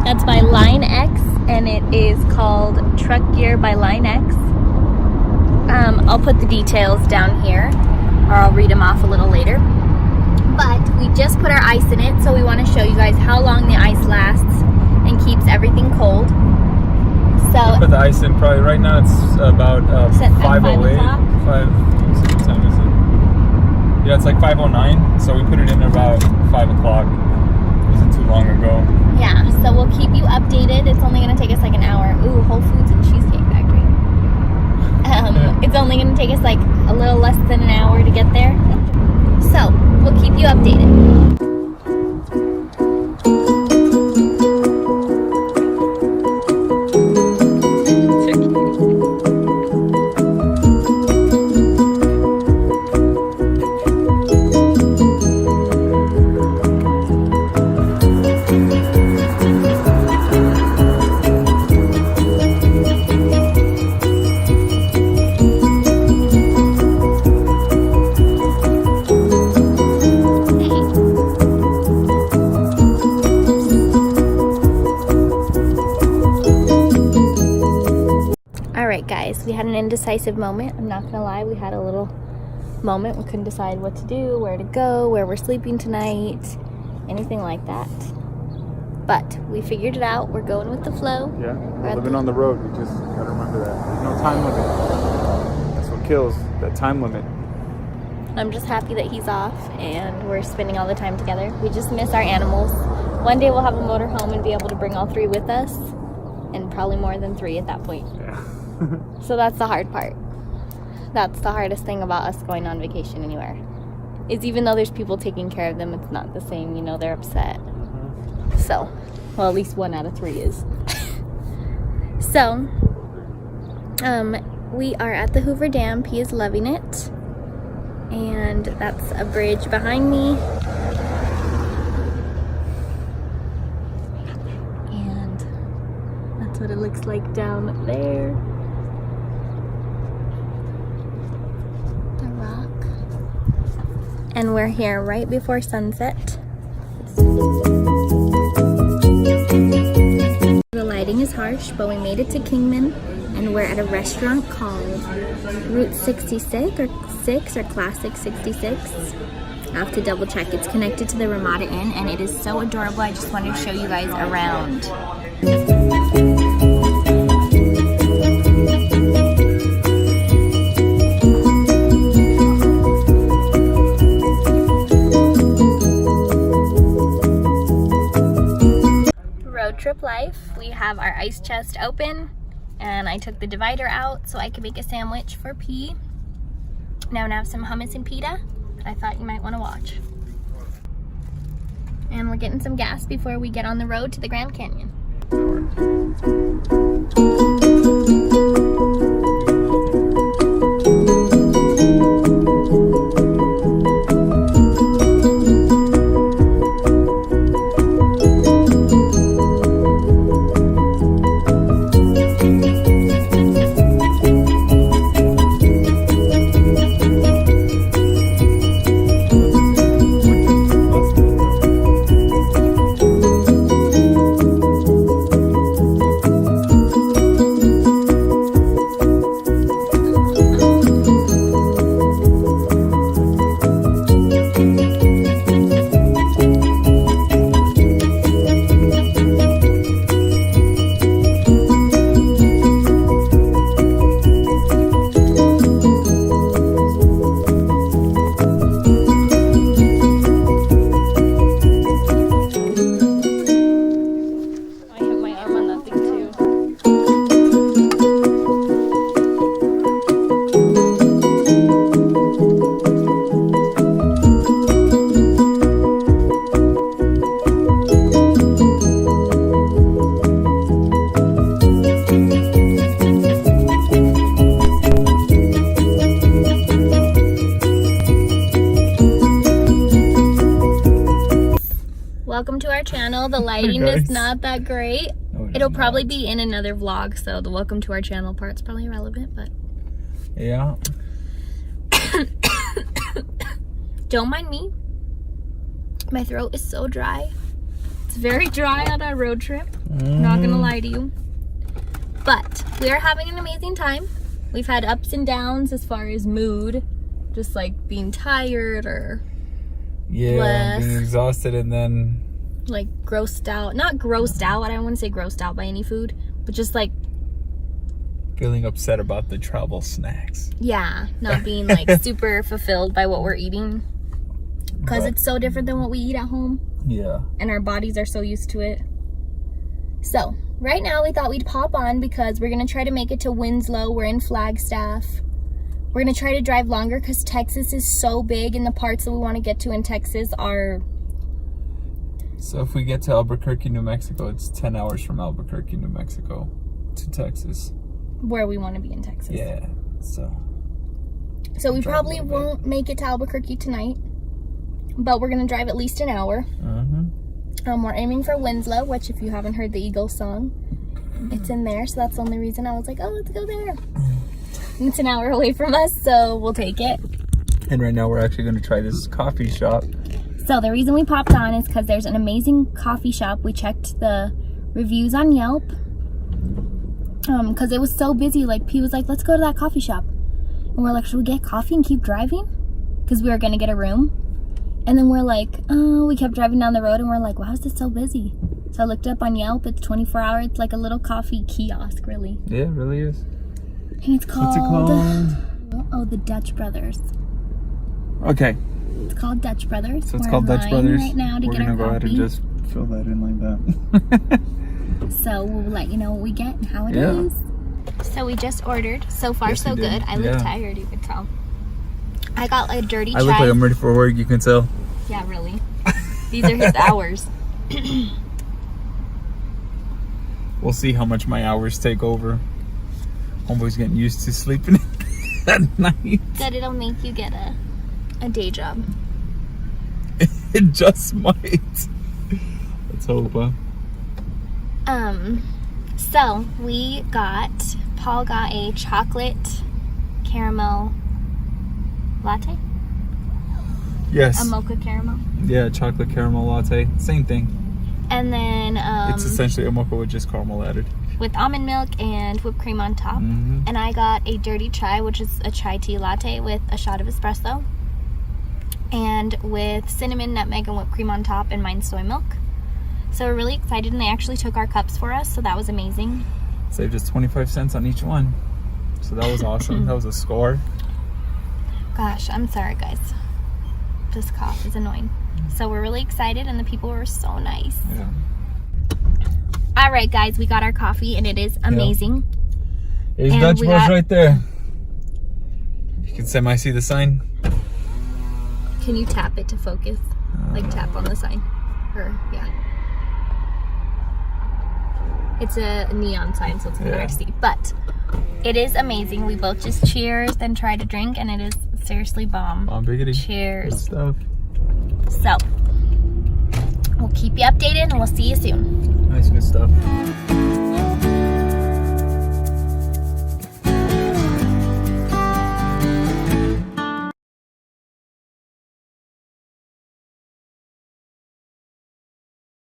That's by Line X, and it is called Truck Gear by Line X. I'll put the details down here, or I'll read them off a little later. But we just put our ice in it, so we want to show you guys how long the ice lasts and keeps everything cold. So we put the ice in probably right now. It's about 5:08. What time is it? Yeah, it's like 5:09. So we put it in about 5 o'clock. Wasn't too long ago. Yeah, so we'll keep you updated. It's only going to take us like an hour. Ooh, Whole Foods and Cheesecake Factory. It's only going to take us like a little less than an hour to get there. So, we'll keep you updated. Guys, we had an indecisive moment. I'm not gonna lie, we had a little moment. We couldn't decide what to do, where to go, where we're sleeping tonight, anything like that. But we figured it out. We're going with the flow. Yeah, we're living on the road. We just gotta remember that. There's no time limit. That's what kills, that time limit. I'm just happy that he's off and we're spending all the time together. We just miss our animals. One day we'll have a motorhome and be able to bring all three with us, and probably more than three at that point. Yeah. So that's the hard part. That's the hardest thing about us going on vacation anywhere. Is even though there's people taking care of them, it's not the same. You know, they're upset. So, well, at least 1 out of 3 is. So, we are at the Hoover Dam. P is loving it. And that's a bridge behind me. And that's what it looks like down there. And we're here right before sunset. The lighting is harsh, but we made it to Kingman, and we're at a restaurant called Route 66 or Classic 66. I have to double check. It's connected to the Ramada Inn, and it is so adorable. I just wanted to show you guys around. Trip life. We have our ice chest open, and I took the divider out so I could make a sandwich for P. Now I have some hummus and pita that I thought you might want to watch. And we're getting some gas before we get on the road to the Grand Canyon. Welcome to our channel. The lighting is not that great. No, it'll probably be in another vlog, so the welcome to our channel part's probably irrelevant, but yeah. Don't mind me. My throat is so dry. It's very dry on our road trip. Not gonna lie to you. But we are having an amazing time. We've had ups and downs as far as mood. Just like being tired or being exhausted, and then like grossed out. Not grossed out. I don't want to say grossed out by any food, but just like feeling upset about the travel snacks. Yeah, not being like super fulfilled by what we're eating. Because it's so different than what we eat at home. Yeah. And our bodies are so used to it. So, right now we thought we'd pop on because we're going to try to make it to Winslow. We're in Flagstaff. We're going to try to drive longer because Texas is so big, and the parts that we want to get to in Texas are... So if we get to Albuquerque, New Mexico, it's 10 hours from Albuquerque, New Mexico to Texas. Where we want to be in Texas. Yeah, so we probably won't make it to Albuquerque tonight, but we're going to drive at least an hour. We're aiming for Winslow, which if you haven't heard the Eagles song, it's in there, so that's the only reason I was like, oh, let's go there. And it's an hour away from us, so we'll take it. And right now we're actually going to try this coffee shop. So the reason we popped on is because there's an amazing coffee shop. We checked the reviews on Yelp. Because it was so busy. Like, P was like, let's go to that coffee shop. And we're like, should we get coffee and keep driving? Because we were going to get a room. And then we're like, oh, we kept driving down the road and we're like, why is this so busy? So I looked up on Yelp. It's 24 hours. It's like a little coffee kiosk, really. Yeah, it really is. And it's called... What's it called? Oh, the Dutch Brothers. Okay. It's called Dutch Brothers. So it's called Dutch Brothers. Right now to we're get going to go coffee. ahead and just fill that in like that. So we'll let you know what we get and how it is. So we just ordered. So far, so good. I look tired, you can tell. I got a dirty chai. I look like I'm ready for work, you can tell. Yeah, really. These are his hours. We'll see how much my hours take over. Homeboy's getting used to sleeping at night. Good, it'll make you get a day job. It just might. Let's hope, huh? So Paul got a chocolate caramel latte? Yes. A mocha caramel? Yeah, chocolate caramel latte. Same thing. And then, it's essentially a mocha with just caramel added. With almond milk and whipped cream on top. And I got a dirty chai, which is a chai tea latte with a shot of espresso. And with cinnamon, nutmeg, and whipped cream on top, and mine's soy milk. So we're really excited, and they actually took our cups for us, so that was amazing. Saved us 25 cents on each one. So that was awesome. That was a score. Gosh, I'm sorry, guys. This cough is annoying. So we're really excited, and the people were so nice. Yeah. All right, guys, we got our coffee, and it is amazing. There's Dutch Bros right there. You can semi-see the sign. Can you tap it to focus? Like tap on the sign. Yeah. It's a neon sign, so it's kind of hard to see. But it is amazing. We both just cheers, then tried to drink, and it is seriously bomb. Bomb biggity. Cheers. Good stuff. So, we'll keep you updated, and we'll see you soon. Nice, good stuff.